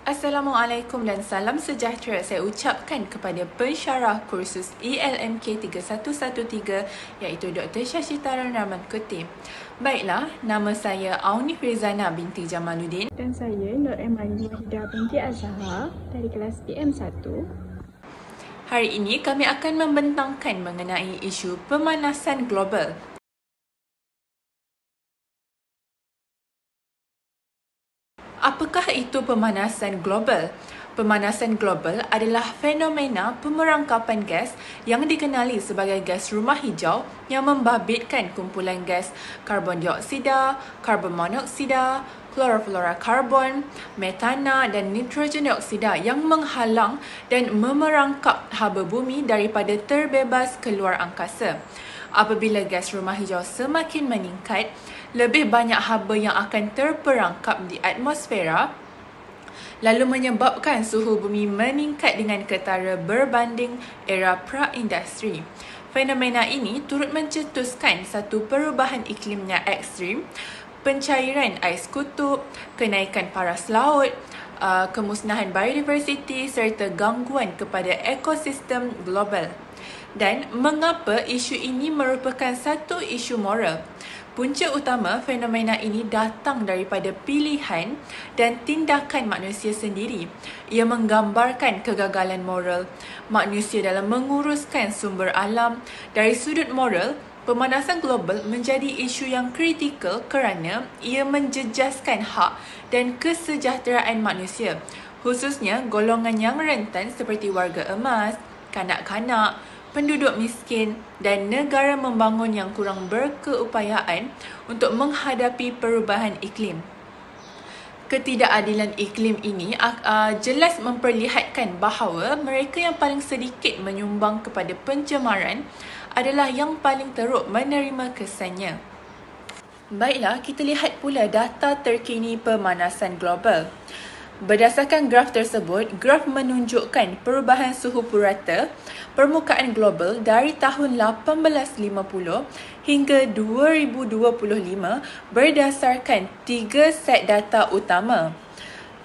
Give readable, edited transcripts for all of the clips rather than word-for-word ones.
Assalamualaikum dan salam sejahtera saya ucapkan kepada pensyarah kursus ELMK 3113 iaitu Dr. Syashitara Rahman Kutim. Baiklah, nama saya Aunif Rezana binti Jamaluddin dan saya Nur Emani Wahidah binti Azhar dari kelas PM1. Hari ini kami akan membentangkan mengenai isu pemanasan global. Apakah itu pemanasan global? Pemanasan global adalah fenomena pemerangkapan gas yang dikenali sebagai gas rumah hijau yang membabitkan kumpulan gas karbon dioksida, karbon monoksida, klorofluorokarbon, metana dan nitrogen dioksida yang menghalang dan memerangkap haba bumi daripada terbebas keluar angkasa. Apabila gas rumah hijau semakin meningkat, lebih banyak haba yang akan terperangkap di atmosfera lalu menyebabkan suhu bumi meningkat dengan ketara berbanding era pra-industri. Fenomena ini turut mencetuskan satu perubahan iklimnya ekstrim, pencairan ais kutub, kenaikan paras laut, kemusnahan biodiversiti serta gangguan kepada ekosistem global. Dan mengapa isu ini merupakan satu isu moral? Punca utama fenomena ini datang daripada pilihan dan tindakan manusia sendiri. Ia menggambarkan kegagalan moral manusia dalam menguruskan sumber alam. Dari sudut moral, pemanasan global menjadi isu yang kritikal kerana ia menjejaskan hak dan kesejahteraan manusia, khususnya golongan yang rentan seperti warga emas, kanak-kanak, penduduk miskin dan negara membangun yang kurang berkeupayaan untuk menghadapi perubahan iklim. Ketidakadilan iklim ini jelas memperlihatkan bahawa mereka yang paling sedikit menyumbang kepada pencemaran adalah yang paling teruk menerima kesannya. Baiklah, kita lihat pula data terkini pemanasan global. Berdasarkan graf tersebut, graf menunjukkan perubahan suhu purata permukaan global dari tahun 1850 hingga 2025 berdasarkan 3 set data utama.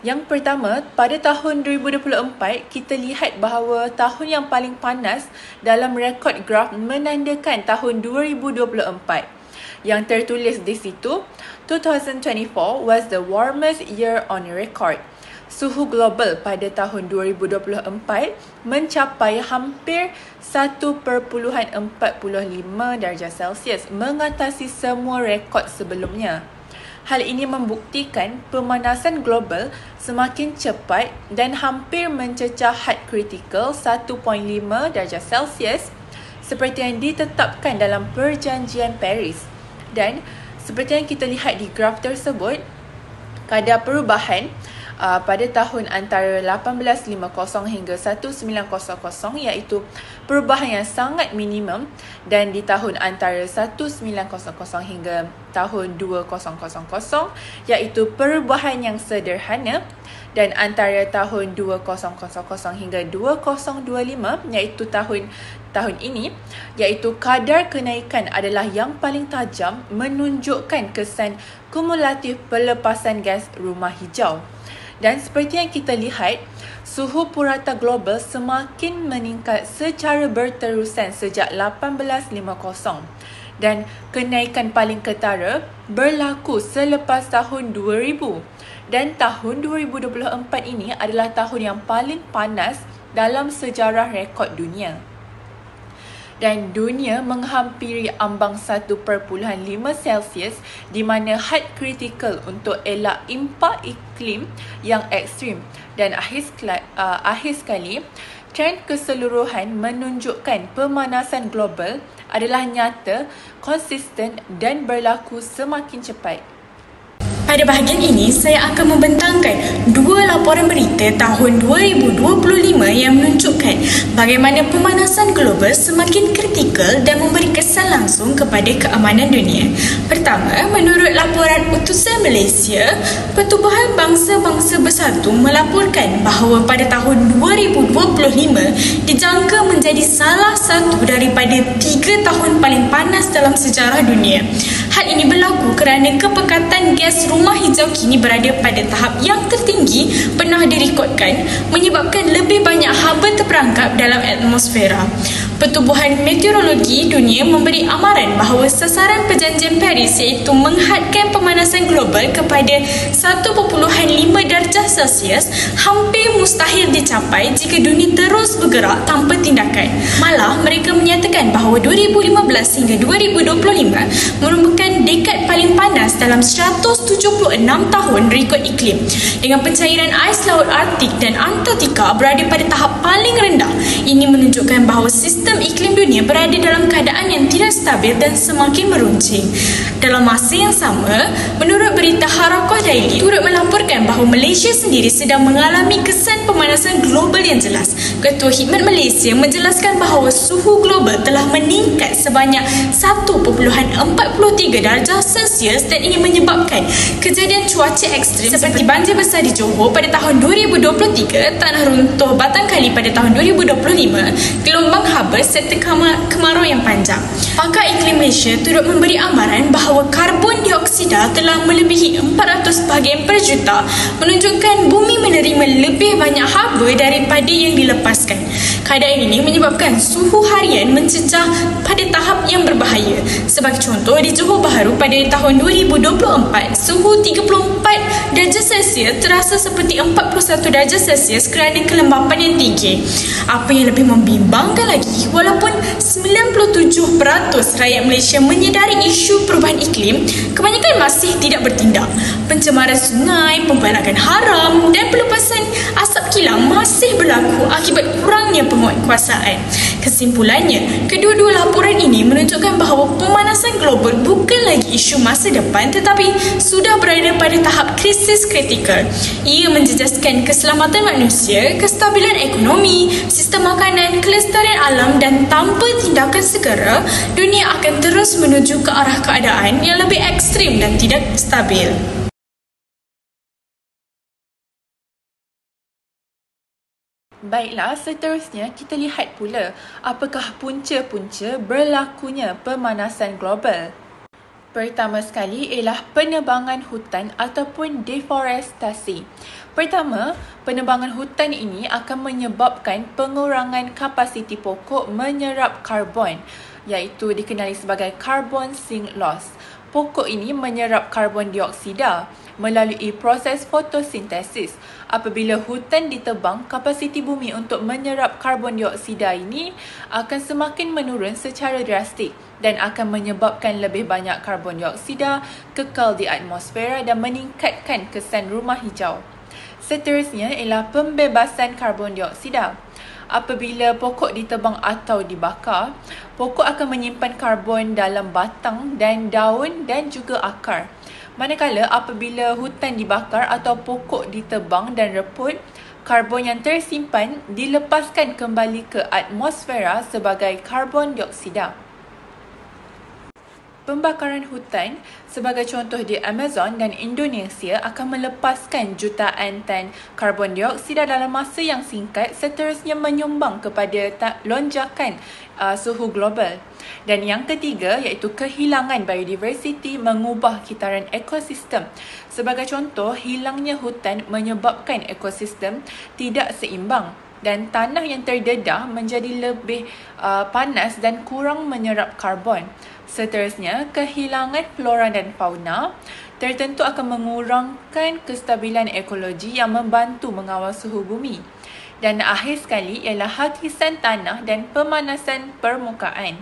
Yang pertama, pada tahun 2024, kita lihat bahawa tahun yang paling panas dalam rekod graf menandakan tahun 2024. Yang tertulis di situ, 2024 was the warmest year on record. Suhu global pada tahun 2024 mencapai hampir 1.45 darjah Celsius, mengatasi semua rekod sebelumnya. Hal ini membuktikan pemanasan global semakin cepat dan hampir mencecah had kritikal 1.5 darjah Celsius seperti yang ditetapkan dalam Perjanjian Paris. Dan seperti yang kita lihat di graf tersebut, kadar perubahan pada tahun antara 1850 hingga 1900 iaitu perubahan yang sangat minimum, dan di tahun antara 1900 hingga tahun 2000 iaitu perubahan yang sederhana, dan antara tahun 2000 hingga 2025 iaitu tahun ini, iaitu kadar kenaikan adalah yang paling tajam, menunjukkan kesan kumulatif pelepasan gas rumah hijau. Dan seperti yang kita lihat, suhu purata global semakin meningkat secara berterusan sejak 1850 dan kenaikan paling ketara berlaku selepas tahun 2000. Dan tahun 2024 ini adalah tahun yang paling panas dalam sejarah rekod dunia. Dan dunia menghampiri ambang 1.5 Celsius di mana had kritikal untuk elak impak iklim yang ekstrim. Dan akhir sekali, trend keseluruhan menunjukkan pemanasan global adalah nyata, konsisten dan berlaku semakin cepat. Pada bahagian ini, saya akan membentangkan 2 laporan berita tahun 2025 yang menunjukkan bagaimana pemanasan global semakin kritikal dan memberi kesan langsung kepada keamanan dunia. Pertama, menurut laporan Utusan Malaysia, Pertubuhan Bangsa-Bangsa Bersatu melaporkan bahawa pada tahun 2025 dijangka menjadi salah satu daripada 3 tahun paling panas dalam sejarah dunia. Hal ini berlaku kerana kepekatan gas rumah hijau kini berada pada tahap yang tertinggi pernah pernah direkodkan menyebabkan lebih banyak haba terperangkap dalam atmosfera. Pertubuhan Meteorologi Dunia memberi amaran bahawa sasaran perjanjian Paris iaitu menghadkan pemanasan global kepada 1.5 darjah Celsius hampir mustahil dicapai jika dunia terus bergerak tanpa tindakan. Malah, mereka menyatakan bahawa 2015 hingga 2025 merupakan dekad paling panas dalam 176 tahun rekod iklim, dengan pencairan ais laut Arktik dan Antartika berada pada tahap paling rendah. Ini menunjukkan bahawa sistem iklim dunia berada dalam keadaan yang tidak stabil dan semakin meruncing. Dalam masa yang sama, menurut berita Harakah Daily turut melaporkan bahawa Malaysia sendiri sedang mengalami kesan pemanasan global yang jelas. Ketua Khidmat Malaysia menjelaskan bahawa suhu global telah meningkat sebanyak 1.43 darjah Celsius dan ini menyebabkan kejadian cuaca ekstrim seperti banjir besar di Johor pada tahun 2023, tanah runtuh Batang Kali pada tahun 2025, gelombang haba serta kemarau yang panjang. Pakar iklim Malaysia turut memberi amaran bahawa karbon dioksida telah melebihi 400 bahagian per juta, menunjukkan bumi menerima lebih banyak haba daripada yang dilepaskan. Keadaan ini menyebabkan suhu harian mencecah pada tahap yang berbahaya. Sebagai contoh, di Johor Bahru pada tahun 2024, suhu 34 darjah Celsius terasa seperti 41 darjah Celsius kerana kelembapan yang tinggi. Apa yang lebih membimbangkan lagi, walaupun 97% rakyat Malaysia menyedari isu perubahan iklim, kebanyakan masih tidak bertindak. Pencemaran sungai, pembalakan haram dan pelepasan asap kilang masih berlaku akibat kurangnya penguatkuasaan. Kesimpulannya, kedua-dua laporan ini menunjukkan bahawa pemanasan global bukan lagi isu masa depan tetapi sudah berada pada tahap krisis kritikal. Ia menjejaskan keselamatan manusia, kestabilan ekonomi, sistem makanan, kelestarian alam dan tanpa tindakan segera, dunia akan terus menuju ke arah keadaan yang lebih ekstrim dan tidak stabil. Baiklah, seterusnya kita lihat pula apakah punca-punca berlakunya pemanasan global. Pertama sekali ialah penebangan hutan ataupun deforestasi. Pertama, penebangan hutan ini akan menyebabkan pengurangan kapasiti pokok menyerap karbon, iaitu dikenali sebagai carbon sink loss. Pokok ini menyerap karbon dioksida melalui proses fotosintesis. Apabila hutan ditebang, kapasiti bumi untuk menyerap karbon dioksida ini akan semakin menurun secara drastik dan akan menyebabkan lebih banyak karbon dioksida kekal di atmosfera dan meningkatkan kesan rumah hijau. Seterusnya ialah pembebasan karbon dioksida. Apabila pokok ditebang atau dibakar, pokok akan menyimpan karbon dalam batang dan daun dan juga akar. Manakala apabila hutan dibakar atau pokok ditebang dan reput, karbon yang tersimpan dilepaskan kembali ke atmosfera sebagai karbon dioksida. Pembakaran hutan sebagai contoh di Amazon dan Indonesia akan melepaskan jutaan tan karbon dioksida dalam masa yang singkat, seterusnya menyumbang kepada lonjakan suhu global. Dan yang ketiga iaitu kehilangan biodiversiti mengubah kitaran ekosistem. Sebagai contoh, hilangnya hutan menyebabkan ekosistem tidak seimbang dan tanah yang terdedah menjadi lebih panas dan kurang menyerap karbon. Seterusnya, kehilangan flora dan fauna tertentu akan mengurangkan kestabilan ekologi yang membantu mengawal suhu bumi. Dan akhir sekali ialah hakisan tanah dan pemanasan permukaan.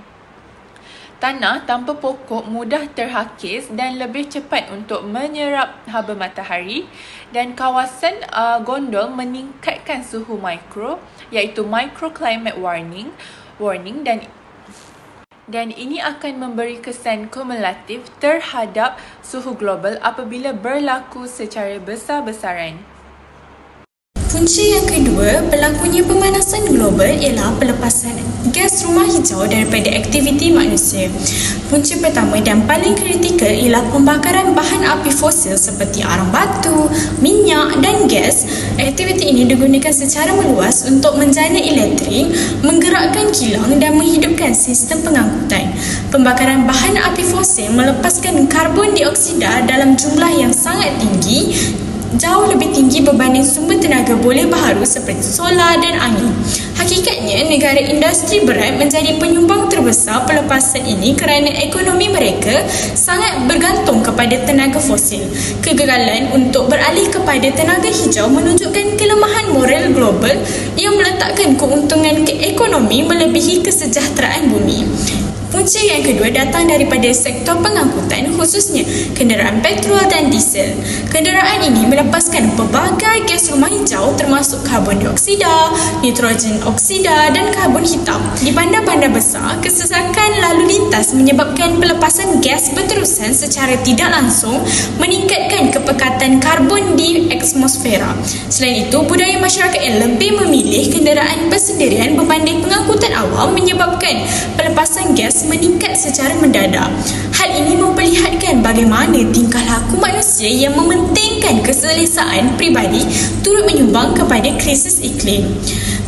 Tanah tanpa pokok mudah terhakis dan lebih cepat untuk menyerap haba matahari, dan kawasan gondol meningkatkan suhu mikro iaitu microclimate warning dan ini akan memberi kesan kumulatif terhadap suhu global apabila berlaku secara besar-besaran. Punca yang kedua berlakunya pemanasan global ialah pelepasan gas rumah hijau daripada aktiviti manusia. Punca pertama dan paling kritikal ialah pembakaran bahan api fosil seperti arang batu, minyak dan gas. Aktiviti ini digunakan secara meluas untuk menjana elektrik, menggerakkan kilang dan menghidupkan sistem pengangkutan. Pembakaran bahan api fosil melepaskan karbon dioksida dalam jumlah yang sangat tinggi, jauh lebih tinggi berbanding sumber tenaga boleh baharu seperti solar dan angin. Hakikatnya, negara industri berat menjadi penyumbang terbesar pelepasan ini kerana ekonomi mereka sangat bergantung kepada tenaga fosil. Kegagalan untuk beralih kepada tenaga hijau menunjukkan kelemahan moral global yang meletakkan keuntungan ekonomi melebihi kesejahteraan bumi. Punca yang kedua datang daripada sektor pengangkutan, khususnya kenderaan petrol dan diesel. Kenderaan ini melepaskan pelbagai gas rumah hijau termasuk karbon dioksida, nitrogen oksida dan karbon hitam. Di bandar-bandar besar, kesesakan lalu lintas menyebabkan pelepasan gas berterusan secara tidak langsung meningkatkan kepekatan karbon di atmosfera. Selain itu, budaya masyarakat yang lebih memilih kenderaan bersendirian berbanding pengangkutan awam menyebabkan pelepasan gas meningkat secara mendadak. Hal ini memperlihatkan bagaimana tingkah laku manusia yang mementingkan keselesaan peribadi turut menyumbang kepada krisis iklim.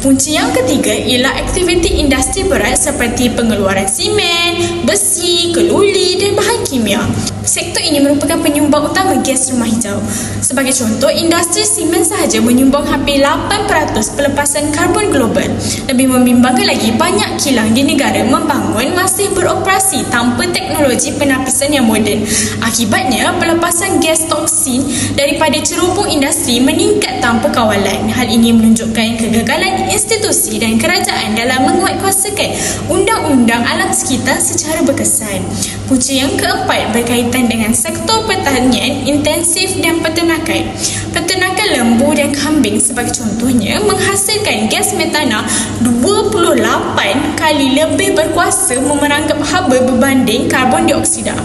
Punca yang ketiga ialah aktiviti industri berat seperti pengeluaran simen, besi, keluli dan bahan kimia. Sektor ini merupakan penyumbang utama gas rumah hijau. Sebagai contoh, industri simen sahaja menyumbang hampir 8% pelepasan karbon global. Lebih membimbangkan lagi, banyak kilang di negara membangun masih beroperasi tanpa teknologi penapisan yang moden. Akibatnya, pelepasan gas toksin daripada cerobong industri meningkat tanpa kawalan. Hal ini menunjukkan kegagalan institusi dan kerajaan dalam menguatkuasakan undang-undang alam sekitar secara berkesan. Punca yang keempat berkaitan dengan sektor pertanian intensif dan peternakan. Peternakan lembu dan kambing sebagai contohnya menghasilkan gas metana 28 kali lebih berkuasa memerangkap haba berbanding karbon dioksida.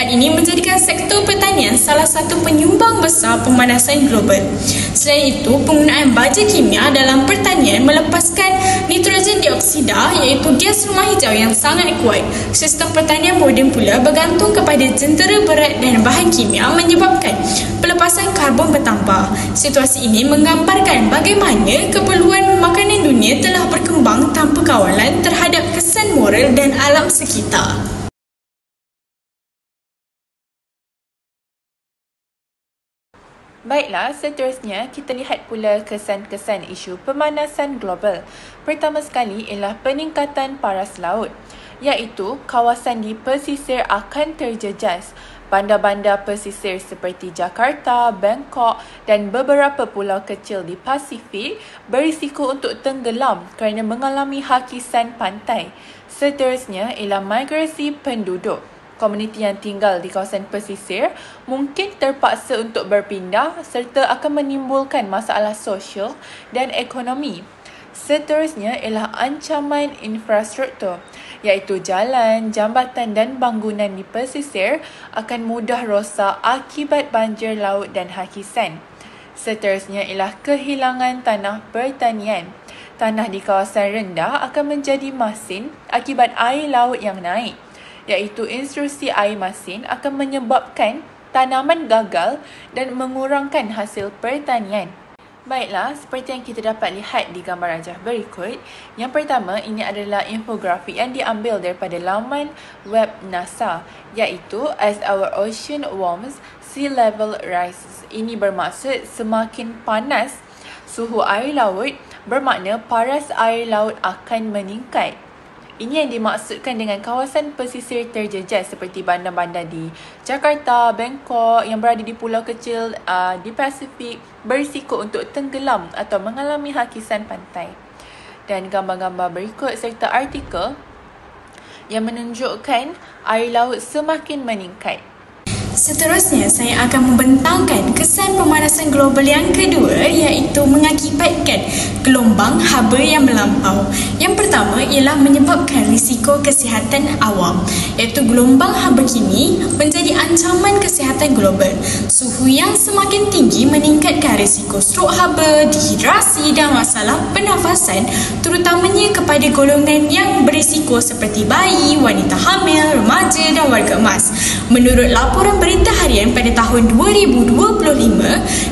Hal ini menjadikan sektor pertanian salah satu penyumbang besar pemanasan global. Selain itu, penggunaan baja kimia dalam pertanian melepaskan nitrogen dioksida iaitu gas rumah hijau yang sangat kuat. Sistem pertanian moden pula bergantung kepada jentera berat dan bahan kimia menyebabkan pelepasan karbon bertambah. Situasi ini menggambarkan bagaimana keperluan makanan dunia telah berkembang tanpa kawalan terhadap kesan moral dan alam sekitar. Baiklah, seterusnya kita lihat pula kesan-kesan isu pemanasan global. Pertama sekali ialah peningkatan paras laut, iaitu kawasan di pesisir akan terjejas. Bandar-bandar pesisir seperti Jakarta, Bangkok dan beberapa pulau kecil di Pasifik berisiko untuk tenggelam kerana mengalami hakisan pantai. Seterusnya ialah migrasi penduduk. Komuniti yang tinggal di kawasan pesisir mungkin terpaksa untuk berpindah serta akan menimbulkan masalah sosial dan ekonomi. Seterusnya ialah ancaman infrastruktur, iaitu jalan, jambatan dan bangunan di pesisir akan mudah rosak akibat banjir laut dan hakisan. Seterusnya ialah kehilangan tanah pertanian. Tanah di kawasan rendah akan menjadi masin akibat air laut yang naik, iaitu intrusi air masin akan menyebabkan tanaman gagal dan mengurangkan hasil pertanian. Baiklah, seperti yang kita dapat lihat di gambar rajah berikut. Yang pertama, ini adalah infografik yang diambil daripada laman web NASA, iaitu As Our Ocean Warms, Sea Level Rises. Ini bermaksud semakin panas suhu air laut, bermakna paras air laut akan meningkat. Ini yang dimaksudkan dengan kawasan pesisir terjejas seperti bandar-bandar di Jakarta, Bangkok yang berada di pulau kecil di Pasifik berisiko untuk tenggelam atau mengalami hakisan pantai. Dan gambar-gambar berikut serta artikel yang menunjukkan air laut semakin meningkat. Seterusnya, saya akan membentangkan kesan pemanasan global yang kedua, iaitu mengakibatkan gelombang haba yang melampau. Yang pertama ialah menyebabkan risiko kesihatan awam, iaitu gelombang haba kini menjadi ancaman kesihatan global. Suhu yang semakin tinggi meningkatkan risiko strok haba, dehidrasi dan masalah pernafasan, terutamanya kepada golongan yang berisiko seperti bayi, wanita hamil, remaja dan warga emas. Menurut laporan berita harian pada tahun 2025,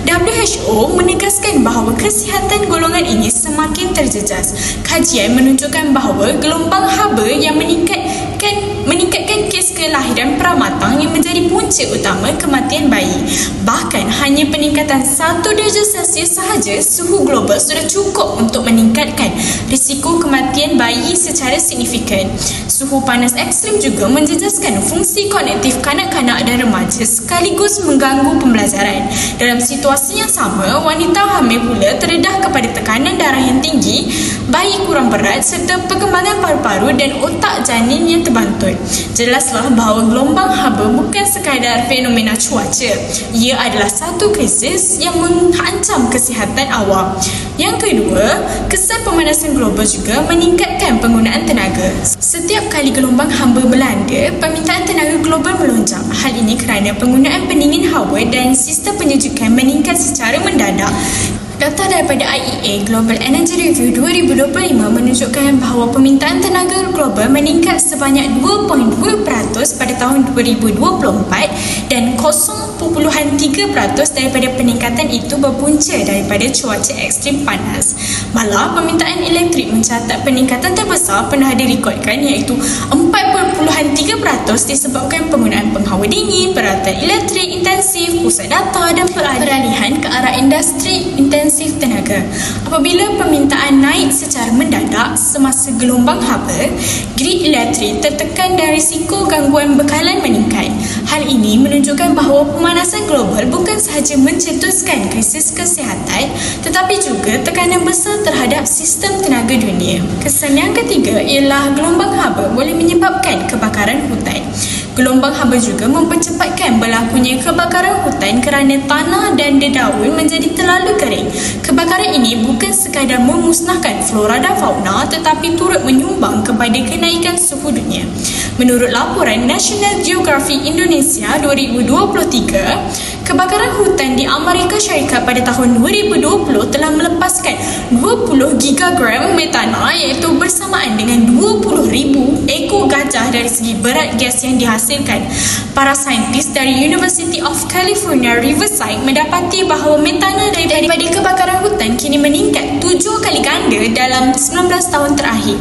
WHO menegaskan bahawa kesihatan golongan ini semakin terjejas. Kajian menunjukkan bahawa gelombang haba yang meningkatkan kes kes kelahiran pramatang yang menjadi punca utama kematian bayi. Bahkan hanya peningkatan 1 darjah Celsius sahaja suhu global sudah cukup untuk meningkatkan risiko kematian bayi secara signifikan. Suhu panas ekstrim juga menjejaskan fungsi kognitif kanak-kanak dan remaja sekaligus mengganggu pembelajaran. Dalam situasi yang sama, wanita hamil pula terdedah kepada tekanan darah yang tinggi, bayi kurang berat serta perkembangan paru-paru dan otak janin yang terbantut. Jelaslah bahawa gelombang haba bukan sekadar fenomena cuaca. Ia adalah satu krisis yang mengancam kesihatan awam. Yang kedua, kesan pemanasan global juga meningkatkan penggunaan tenaga. Setiap kali gelombang haba melanda, permintaan tenaga global melonjak. Hal ini kerana penggunaan pendingin hawa dan sistem penyejukan meningkat secara mendadak. Data daripada IEA Global Energy Review 2025 menunjukkan bahawa permintaan tenaga global meningkat sebanyak 2.2% pada tahun 2024 dan 0.3% daripada peningkatan itu berpunca daripada cuaca ekstrim panas. Malah, permintaan elektrik mencatat peningkatan terbesar pernah direkodkan iaitu 4.3% disebabkan penggunaan penghawa dingin, peralatan elektrik intensif, pusat data dan peralihan ke arah industri intensif tenaga. Apabila permintaan naik secara mendadak semasa gelombang haba, grid elektrik tertekan dan risiko gangguan bekalan meningkat. Hal ini menunjukkan bahawa pemanasan global bukan sahaja mencetuskan krisis kesihatan tetapi juga tekanan besar terhadap sistem tenaga dunia. Kesan yang ketiga ialah gelombang haba boleh menyebabkan kebakaran hutan. Gelombang haba juga mempercepatkan berlakunya kebakaran hutan kerana tanah dan dedaunan menjadi terlalu kering. Kebakaran ini bukan sekadar memusnahkan flora dan fauna tetapi turut menyumbang kepada kenaikan suhu dunia. Menurut laporan National Geographic Indonesia 2023, kebakaran hutan di Amerika Syarikat pada tahun 2020 telah melepaskan 20 gigagram metana iaitu bersamaan dengan 20,000 ekor gajah dari segi berat gas yang dihasilkan. Para saintis dari University of California Riverside mendapati bahawa metana daripada kebakaran hutan kini meningkat 7 kali ganda dalam 19 tahun terakhir.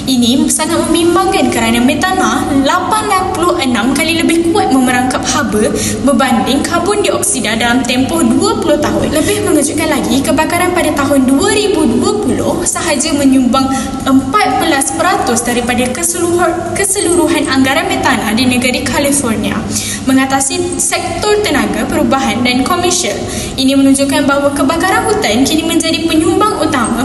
Ini sangat membimbangkan kerana metana 86 kali lebih kuat memerangkap haba berbanding karbon dioksida dalam tempoh 20 tahun. Lebih mengejutkan lagi, kebakaran pada tahun 2020 sahaja menyumbang 14% daripada keseluruhan anggaran metana di negeri California mengatasi sektor tenaga, perubahan dan komersial. Ini menunjukkan bahawa kebakaran hutan kini menjadi penyumbang utama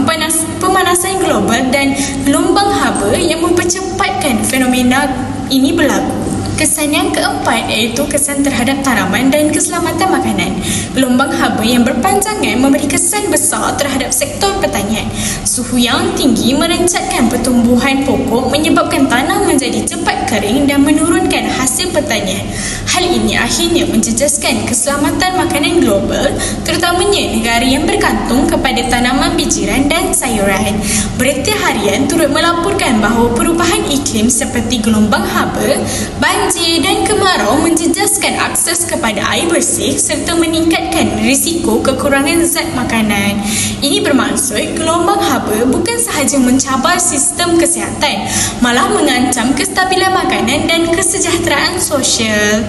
pemanasan global dan gelombang haba yang mempercepatkan fenomena ini berlaku. Kesan yang keempat iaitu kesan terhadap tanaman dan keselamatan makanan. Gelombang haba yang berpanjangan memberi kesan besar terhadap sektor pertanian. Suhu yang tinggi merencatkan pertumbuhan pokok menyebabkan tanah menjadi cepat kering dan menurunkan hasil pertanian. Hal ini akhirnya menjejaskan keselamatan makanan global, terutamanya negara yang bergantung kepada tanaman bijiran dan sayuran. Berita harian turut melaporkan bahawa perubahan iklim seperti gelombang haba, banjir dan kemarau menjejaskan akses kepada air bersih serta meningkatkan risiko kekurangan zat makanan. Ini bermaksud gelombang haba bukan sahaja mencabar sistem kesihatan, malah mengancam kestabilan makanan dan kesejahteraan sosial.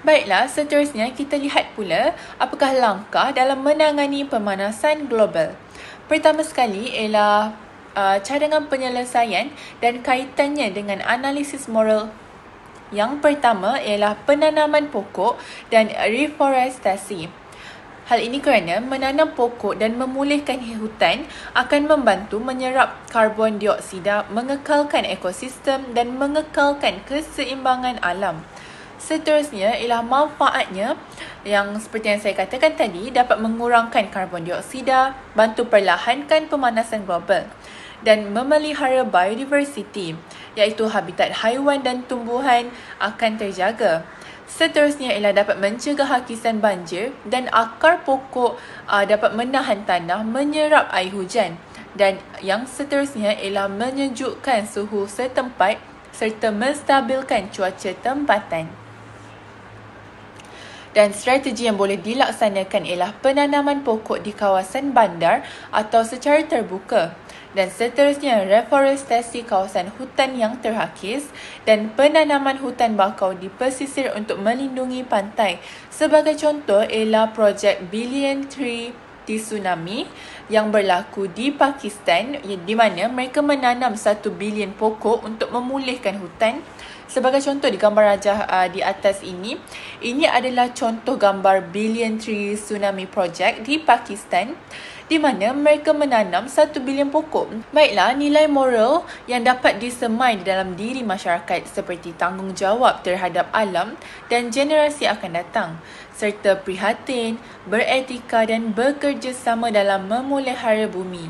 Baiklah, seterusnya kita lihat pula apakah langkah dalam menangani pemanasan global. Pertama sekali ialah cadangan penyelesaian dan kaitannya dengan analisis moral. Yang pertama ialah penanaman pokok dan reforestasi. Hal ini kerana menanam pokok dan memulihkan hutan akan membantu menyerap karbon dioksida, mengekalkan ekosistem dan mengekalkan keseimbangan alam. Seterusnya ialah manfaatnya yang seperti yang saya katakan tadi dapat mengurangkan karbon dioksida, bantu perlahankan pemanasan global dan memelihara biodiversity iaitu habitat haiwan dan tumbuhan akan terjaga. Seterusnya ialah dapat mencegah hakisan banjir dan akar pokok dapat menahan tanah menyerap air hujan. Dan yang seterusnya ialah menyejukkan suhu setempat serta menstabilkan cuaca tempatan. Dan strategi yang boleh dilaksanakan ialah penanaman pokok di kawasan bandar atau secara terbuka. dan seterusnya reforestasi kawasan hutan yang terhakis dan penanaman hutan bakau di pesisir untuk melindungi pantai. Sebagai contoh ialah projek Billion Tree Tsunami yang berlaku di Pakistan, di mana mereka menanam 1 bilion pokok untuk memulihkan hutan. Sebagai contoh di gambar rajah di atas ini adalah contoh gambar Billion Tree Tsunami Project di Pakistan, di mana mereka menanam 1 bilion pokok. Baiklah, nilai moral yang dapat disemai di dalam diri masyarakat seperti tanggungjawab terhadap alam dan generasi akan datang, serta prihatin, beretika dan bekerjasama dalam memelihara bumi.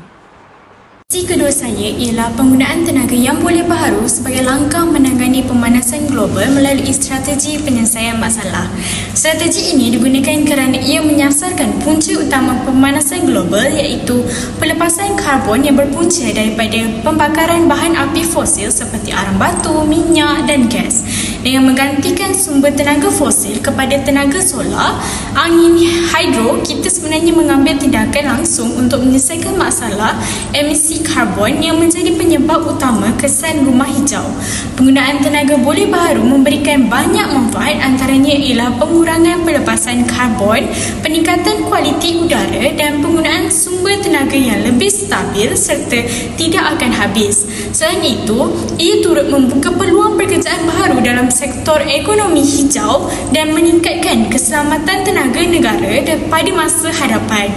Opsi kedua saya ialah penggunaan tenaga yang boleh baharu sebagai langkah menangani pemanasan global melalui strategi penyelesaian masalah. Strategi ini digunakan kerana ia menyasarkan punca utama pemanasan global iaitu pelepasan karbon yang berpunca daripada pembakaran bahan api fosil seperti arang batu, minyak dan gas, dengan menggantikan sumber tenaga fosil kepada tenaga solar, angin, hidro. Kita sebenarnya mengambil tindakan langsung untuk menyelesaikan masalah emisi karbon yang menjadi penyebab utama kesan rumah hijau. Penggunaan tenaga boleh baharu memberikan banyak manfaat, antaranya ialah pengurangan pelepasan karbon, peningkatan kualiti udara dan penggunaan sumber tenaga yang lebih stabil serta tidak akan habis. Selain itu, ia turut membuka peluang pekerjaan baharu dalam sektor ekonomi hijau dan meningkatkan keselamatan tenaga negara pada masa hadapan.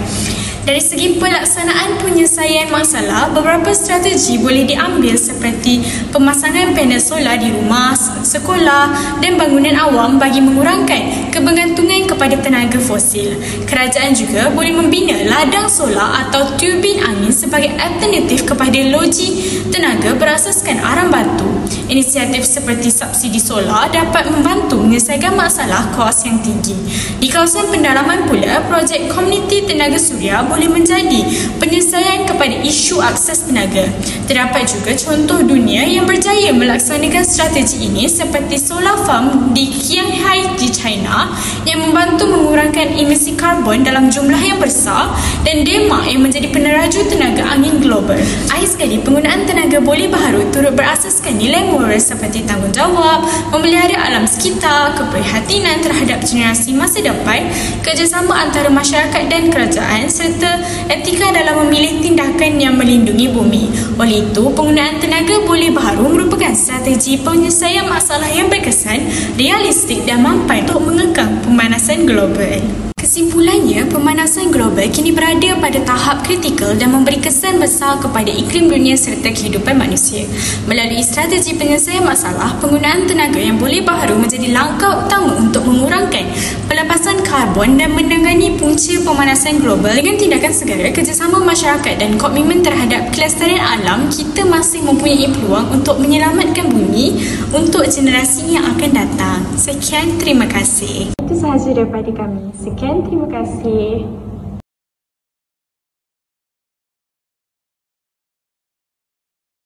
Dari segi pelaksanaan penyelesaian masalah, beberapa strategi boleh diambil seperti pemasangan panel solar di rumah, sekolah dan bangunan awam bagi mengurangkan kebergantungan kepada tenaga fosil. Kerajaan juga boleh membina ladang solar atau turbin angin sebagai alternatif kepada loji tenaga berasaskan arang batu. Inisiatif seperti subsidi solar dapat membantu menyelesaikan masalah kos yang tinggi. Di kawasan pendalaman pula, projek komuniti tenaga suria boleh menjadi penyelesaian kepada isu akses tenaga. Terdapat juga contoh dunia yang berjaya melaksanakan strategi ini seperti solar farm di Qianghai di China yang membantu mengurangkan emisi karbon dalam jumlah yang besar dan Denmark yang menjadi peneraju tenaga angin global. Akhir sekali, penggunaan tenaga boleh baharu turut berasaskan nilai moral seperti tanggungjawab, memelihara alam sekitar, keprihatinan terhadap generasi masa depan, kerjasama antara masyarakat dan kerajaan serta etika dalam memilih tindakan yang melindungi bumi. Oleh itu, penggunaan tenaga boleh baharu merupakan strategi penyelesaian masalah yang berkesan, realistik dan mampu untuk mengekang pemanasan global. Kesimpulannya, pemanasan global kini berada pada tahap kritikal dan memberi kesan besar kepada iklim dunia serta kehidupan manusia. Melalui strategi penyelesaian masalah, penggunaan tenaga yang boleh baharu menjadi langkah utama untuk mengurangkan pelepasan karbon dan menangani punca pemanasan global. Dengan tindakan segera, kerjasama masyarakat dan komitmen terhadap kelestarian alam, kita masih mempunyai peluang untuk menyelamatkan bumi untuk generasi yang akan datang. Sekian, terima kasih. Itu sahaja daripada kami. Sekian, terima kasih.